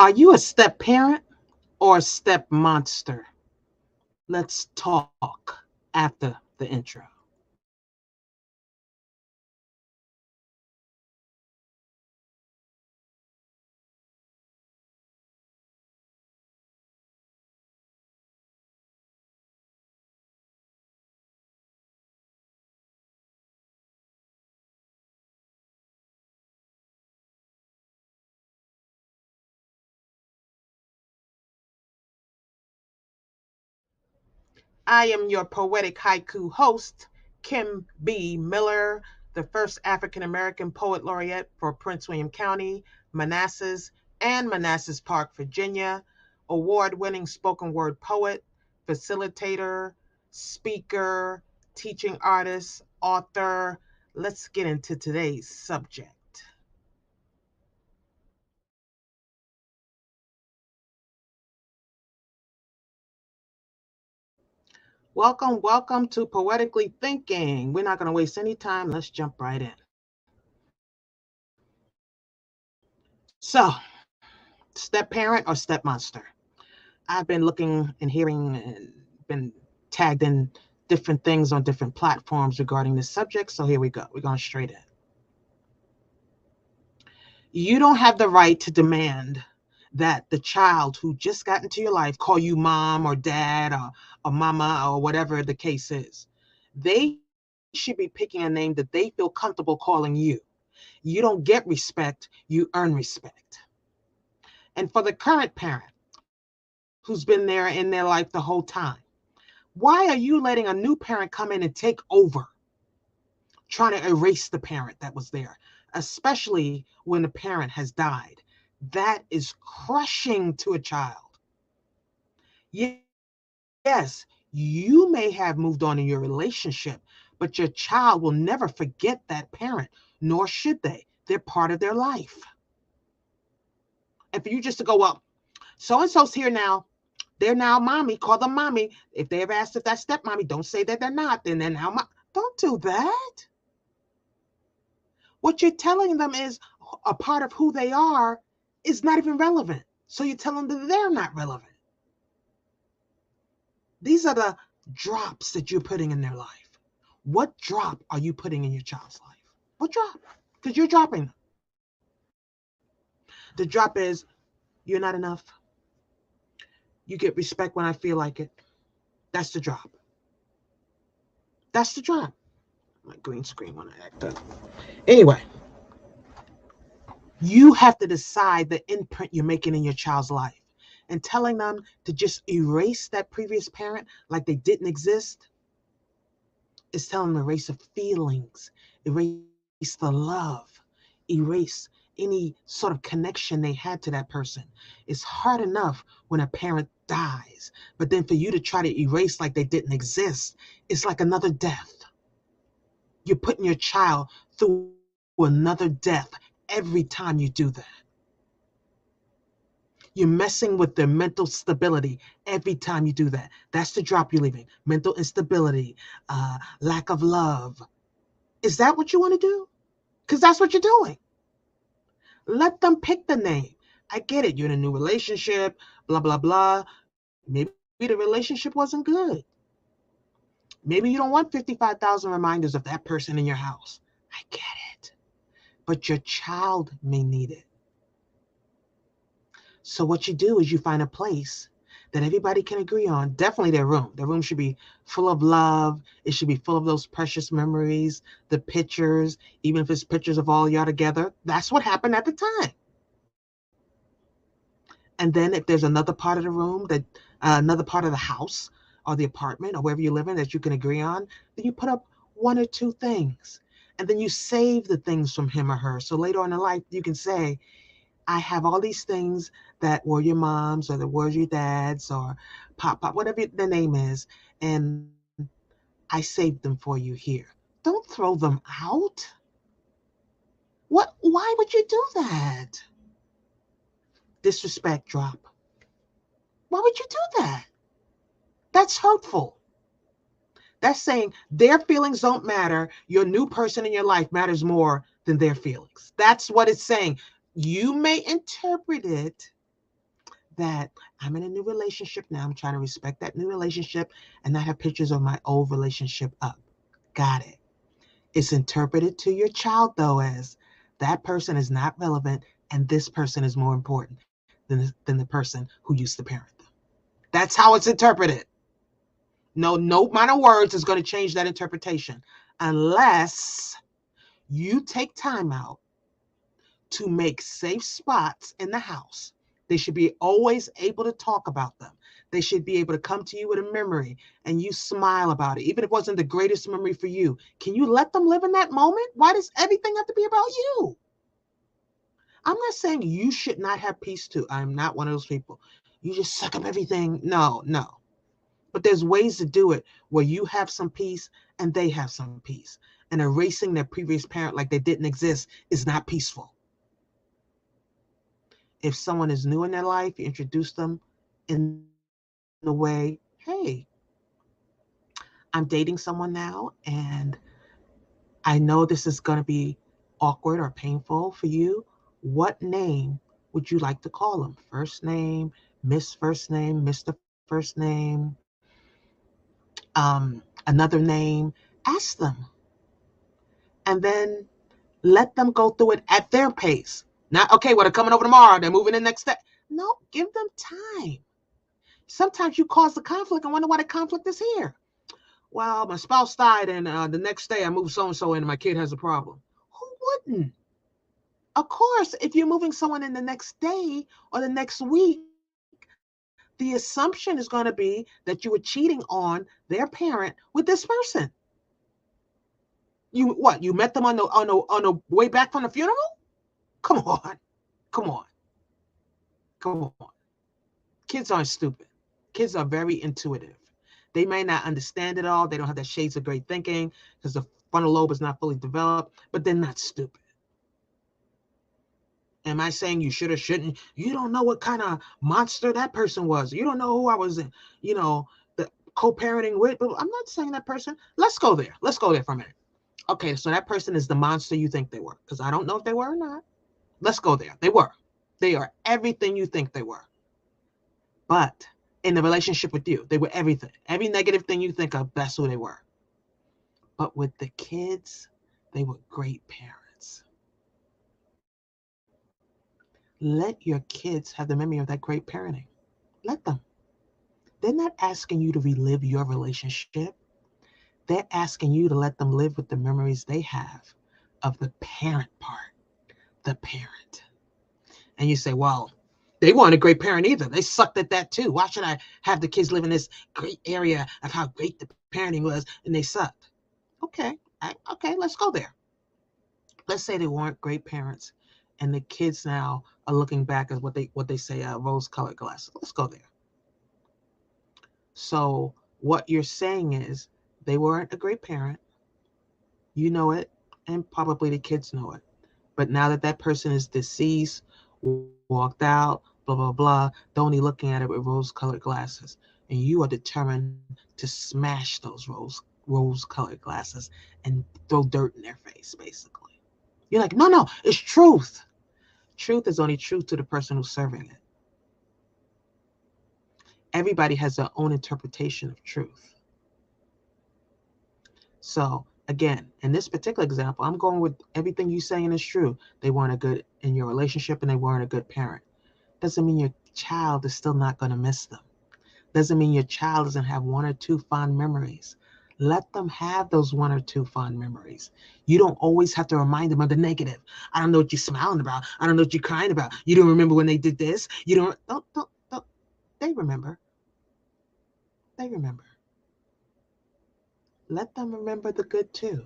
Are you a step parent or a step monster? Let's talk after the intro. I am your poetic haiku host, Kim B. Miller, the first African American poet laureate for Prince William County, Manassas, and Manassas Park, Virginia, award winning spoken word poet, facilitator, speaker, teaching artist, author. Let's get into today's subject. Welcome to Poetically Thinking. We're not going to waste any time. Let's jump right in. So, step parent or step monster? I've been looking and hearing and been tagged in different things on different platforms regarding this subject. So, here we go. We're going straight in. You don't have the right to demand that the child who just got into your life call you mom or dad or mama or whatever the case is. They should be picking a name that they feel comfortable calling you. You don't get respect, you earn respect. And for the current parent who's been there in their life the whole time, why are you letting a new parent come in and take over, trying to erase the parent that was there, especially when the parent has died? That is crushing to a child. Yes, you may have moved on in your relationship, but your child will never forget that parent, nor should they. They're part of their life. And for you just to go, well, so and so's here now. They're now mommy. Call them mommy. If they ever asked if that's stepmommy, don't say that they're not. Then they're now Don't do that. What you're telling them is a part of who they are is not even relevant. So you're telling them that they're not relevant. These are the drops that you're putting in their life. What drop are you putting in your child's life? What drop? Because you're dropping them. The drop is you're not enough. You get respect when I feel like it. That's the drop. That's the drop. My green screen when I act up. Anyway, you have to decide the imprint you're making in your child's life. And telling them to just erase that previous parent like they didn't exist is telling them to erase the feelings, erase the love, erase any sort of connection they had to that person. It's hard enough when a parent dies, but then for you to try to erase like they didn't exist, it's like another death. You're putting your child through another death every time you do that. You're messing with their mental stability every time you do that. That's the drop you're leaving. Mental instability, lack of love. Is that what you want to do? Because that's what you're doing. Let them pick the name. I get it. You're in a new relationship, blah, blah, blah. Maybe the relationship wasn't good. Maybe you don't want 55,000 reminders of that person in your house. I get it. But your child may need it. So what you do is you find a place that everybody can agree on. Definitely their room. Their room should be full of love. It should be full of those precious memories, the pictures, even if it's pictures of all y'all together. That's what happened at the time. And then if there's another part of the room that another part of the house or the apartment or wherever you live in that you can agree on, then you put up one or two things. And then you save the things from him or her. So later on in life, you can say, I have all these things that were your mom's or that were your dad's or pop, whatever the name is. And I saved them for you here. Don't throw them out. What? Why would you do that? Disrespect drop. Why would you do that? That's hurtful. That's saying their feelings don't matter. Your new person in your life matters more than their feelings. That's what it's saying. You may interpret it that I'm in a new relationship now. I'm trying to respect that new relationship and not have pictures of my old relationship up. Got it. It's interpreted to your child, though, as that person is not relevant and this person is more important than the person who used to parent them. That's how it's interpreted. No amount of words is going to change that interpretation unless you take time out to make safe spots in the house. They should be always able to talk about them. They should be able to come to you with a memory and you smile about it, even if it wasn't the greatest memory for you. Can you let them live in that moment? Why does everything have to be about you? I'm not saying you should not have peace too. I'm not one of those people. You just suck up everything. No, no. But there's ways to do it where you have some peace and they have some peace. And erasing their previous parent like they didn't exist is not peaceful. If someone is new in their life, you introduce them in the way, hey, I'm dating someone now and I know this is going to be awkward or painful for you. What name would you like to call them? First name, Miss First Name, Mr. First Name, another name? Ask them and then let them go through it at their pace. Not, okay, well, they're coming over tomorrow, they're moving in next day. No, give them time. Sometimes you cause the conflict and wonder why the conflict is here. Well, my spouse died, and the next day I moved so and so in, and my kid has a problem. Who wouldn't? Of course, if you're moving someone in the next day or the next week, the assumption is going to be that you were cheating on their parent with this person. You what? You met them on the way back from the funeral? Come on, come on, come on. Kids aren't stupid. Kids are very intuitive. They may not understand it all. They don't have that shades of great thinking because the frontal lobe is not fully developed, but they're not stupid. Am I saying you should or shouldn't? You don't know what kind of monster that person was. You don't know who I was, the co-parenting with. But I'm not saying that person. Let's go there. Let's go there for a minute. Okay, so that person is the monster you think they were, because I don't know if they were or not. Let's go there. They were. They are everything you think they were. But in the relationship with you, they were everything. Every negative thing you think of, that's who they were. But with the kids, they were great parents. Let your kids have the memory of that great parenting. Let them. They're not asking you to relive your relationship. They're asking you to let them live with the memories they have of the parent part, the parent. And you say, well, they weren't a great parent either. They sucked at that too. Why should I have the kids live in this great area of how great the parenting was and they sucked? Okay, okay, let's go there. Let's say they weren't great parents, and the kids now are looking back at what they say rose-colored glasses. Let's go there. So what you're saying is they weren't a great parent. You know it, and probably the kids know it. But now that that person is deceased, walked out, blah, blah, blah, they're only looking at it with rose-colored glasses. And you are determined to smash those rose-colored glasses and throw dirt in their face, basically. You're like, no, no, it's truth. Truth is only truth to the person who's serving it. Everybody has their own interpretation of truth. So again, in this particular example, I'm going with everything you're saying is true. They weren't a good in your relationship and they weren't a good parent. Doesn't mean your child is still not going to miss them. Doesn't mean your child doesn't have one or two fond memories. Let them have those one or two fond memories. You don't always have to remind them of the negative. I don't know what you're smiling about. I don't know what you're crying about. You don't remember when they did this. You don't. They remember. They remember. Let them remember the good too.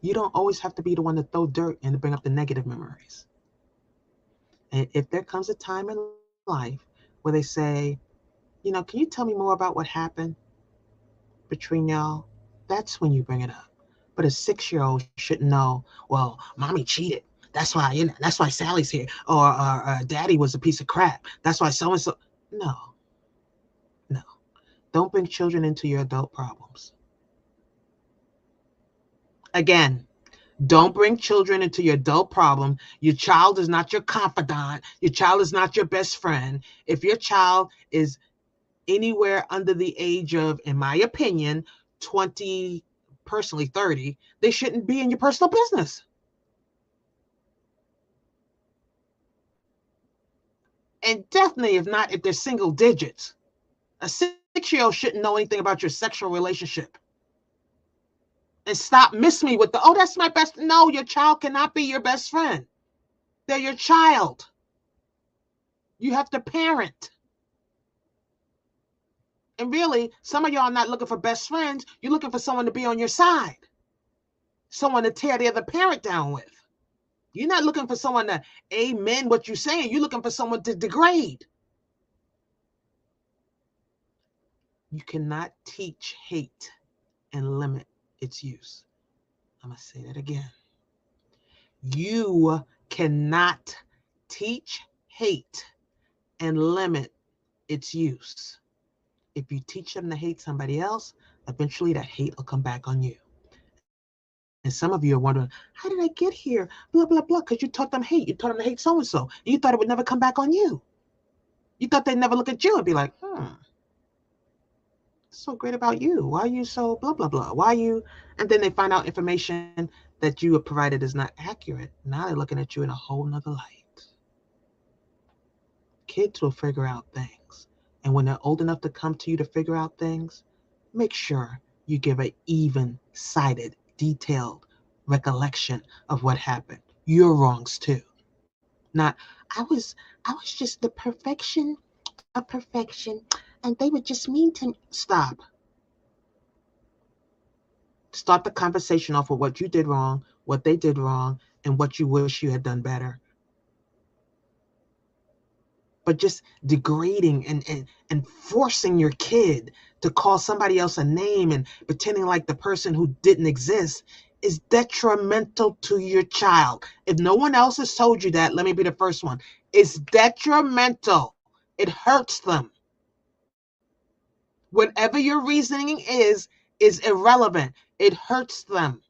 You don't always have to be the one to throw dirt and to bring up the negative memories. And if there comes a time in life where they say, can you tell me more about what happened between y'all? That's when you bring it up. But a 6-year-old shouldn't know, well, mommy cheated. That's why Sally's here. Or daddy was a piece of crap. That's why so-and-so. No, no. Don't bring children into your adult problems. Again, Don't bring children into your adult problem. Your child is not your confidant. Your child is not your best friend. If your child is anywhere under the age of, in my opinion, 20, personally 30, they shouldn't be in your personal business. And definitely, if not, if they're single digits. A 6-year-old shouldn't know anything about your sexual relationship. And stop miss me with the, oh, that's my best. No, your child cannot be your best friend. They're your child. You have to parent. And really, some of y'all are not looking for best friends. You're looking for someone to be on your side, someone to tear the other parent down with. You're not looking for someone to amen what you're saying. You're looking for someone to degrade. You cannot teach hate and limit its use. I'm going to say that again. You cannot teach hate and limit its use. If you teach them to hate somebody else, eventually that hate will come back on you. And some of you are wondering, how did I get here? Blah, blah, blah. Because you taught them hate. You taught them to hate so-and-so. And you thought it would never come back on you. You thought they'd never look at you and be like, so great about you. Why are you so blah, blah, blah? Why are you? And then they find out information that you have provided is not accurate. Now they're looking at you in a whole nother light. Kids will figure out things. And when they're old enough to come to you to figure out things, make sure you give an even-sided, detailed recollection of what happened. Your wrongs too. Not, I was just the perfection of perfection, and they were just mean to me. Stop. Start the conversation off with what you did wrong, what they did wrong, and what you wish you had done better. But just degrading and forcing your kid to call somebody else a name and pretending like the person who didn't exist is detrimental to your child. If no one else has told you that, let me be the first one. It's detrimental. It hurts them. Whatever your reasoning is irrelevant. It hurts them.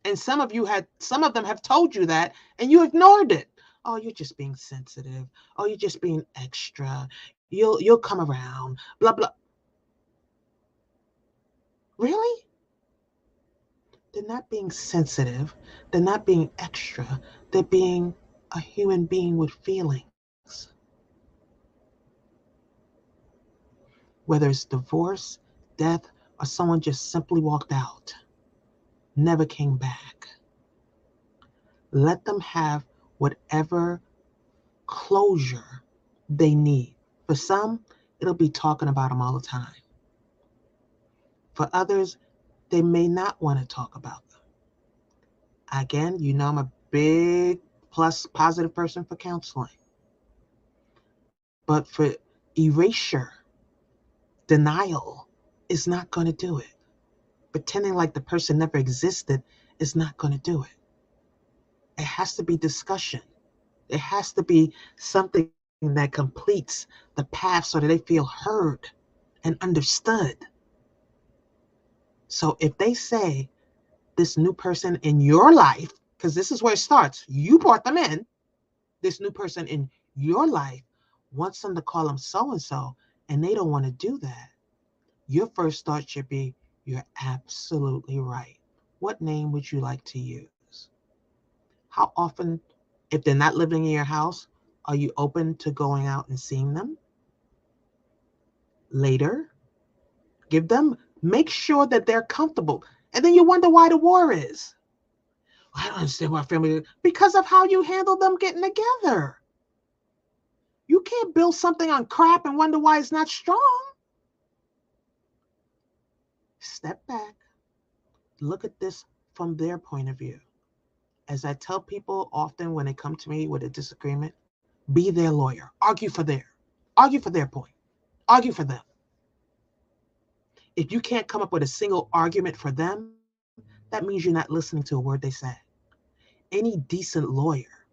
And some of them have told you that and you ignored it. Oh, you're just being sensitive. Oh, you're just being extra. You'll come around. Blah blah. Really? They're not being sensitive. They're not being extra. They're being a human being with feelings. Whether it's divorce, death, or someone just simply walked out, never came back. Let them have whatever closure they need. For some, it'll be talking about them all the time. For others, they may not want to talk about them. Again, you know I'm a big plus positive person for counseling. But for erasure, denial is not going to do it. Pretending like the person never existed is not going to do it. It has to be discussion. It has to be something that completes the path so that they feel heard and understood. So if they say this new person in your life, because this is where it starts, you brought them in, this new person in your life wants them to call them so-and-so, and they don't want to do that, your first thought should be, you're absolutely right. What name would you like to use? How often, if they're not living in your house, are you open to going out and seeing them? Later, make sure that they're comfortable. And then you wonder why the war is. I don't understand why family, because of how you handle them getting together. You can't build something on crap and wonder why it's not strong. Step back. Look at this from their point of view. As I tell people often when they come to me with a disagreement, be their lawyer. Argue for their point. Argue for them. If you can't come up with a single argument for them, that means you're not listening to a word they said. Any decent lawyer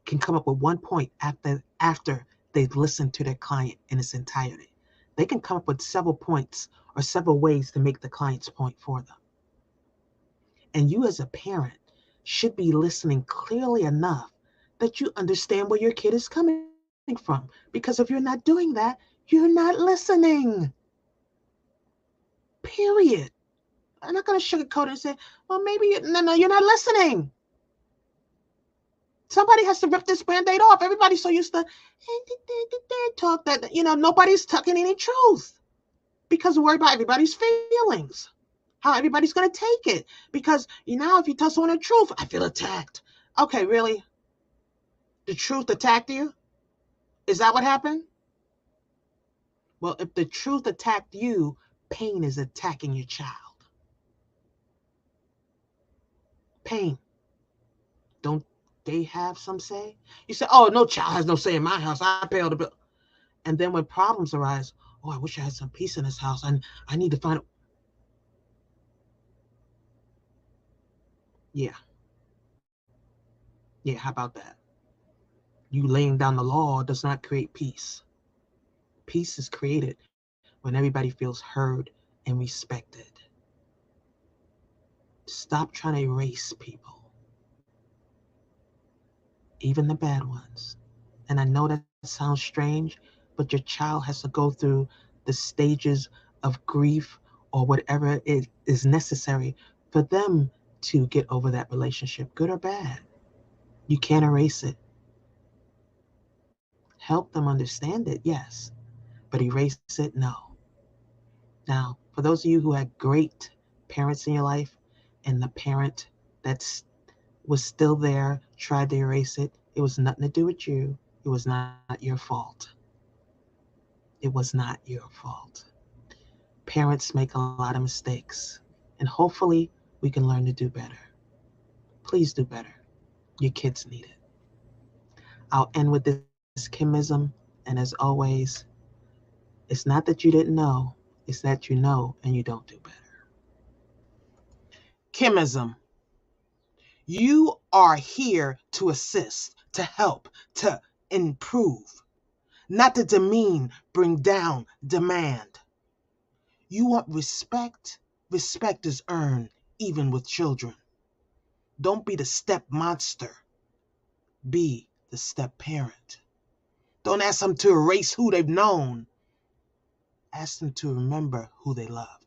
can come up with one point after they've listened to their client in its entirety. They can come up with several points or several ways to make the client's point for them. And you as a parent should be listening clearly enough that you understand where your kid is coming from. Because if you're not doing that, you're not listening. Period. I'm not going to sugarcoat it and say, well, maybe, no, you're not listening. Somebody has to rip this Band-Aid off. Everybody's so used to talk that, nobody's talking any truth because we're worried about everybody's feelings, how everybody's going to take it. Because, if you tell someone the truth, I feel attacked. Okay, really? The truth attacked you? Is that what happened? Well, if the truth attacked you, pain is attacking your child. Pain. Don't they have some say? You say, oh, no child has no say in my house. I pay all the bill. And then when problems arise, oh, I wish I had some peace in this house. And I need to find. Yeah. Yeah, how about that? You laying down the law does not create peace. Peace is created when everybody feels heard and respected. Stop trying to erase people, even the bad ones. And I know that sounds strange, but your child has to go through the stages of grief or whatever it is necessary for them to get over that relationship, good or bad. You can't erase it. Help them understand it, yes, but erase it, no. Now, for those of you who had great parents in your life and the parent that was still there tried to erase it, it was nothing to do with you. It was not your fault. It was not your fault. Parents make a lot of mistakes, and hopefully we can learn to do better. Please do better. Your kids need it. I'll end with this Kimism, and as always, it's not that you didn't know, it's that you know and you don't do better. Kimism. You are here to assist, to help, to improve, not to demean, bring down, demand. You want respect? Respect is earned, even with children. Don't be the step monster. Be the step parent. Don't ask them to erase who they've known. Ask them to remember who they love.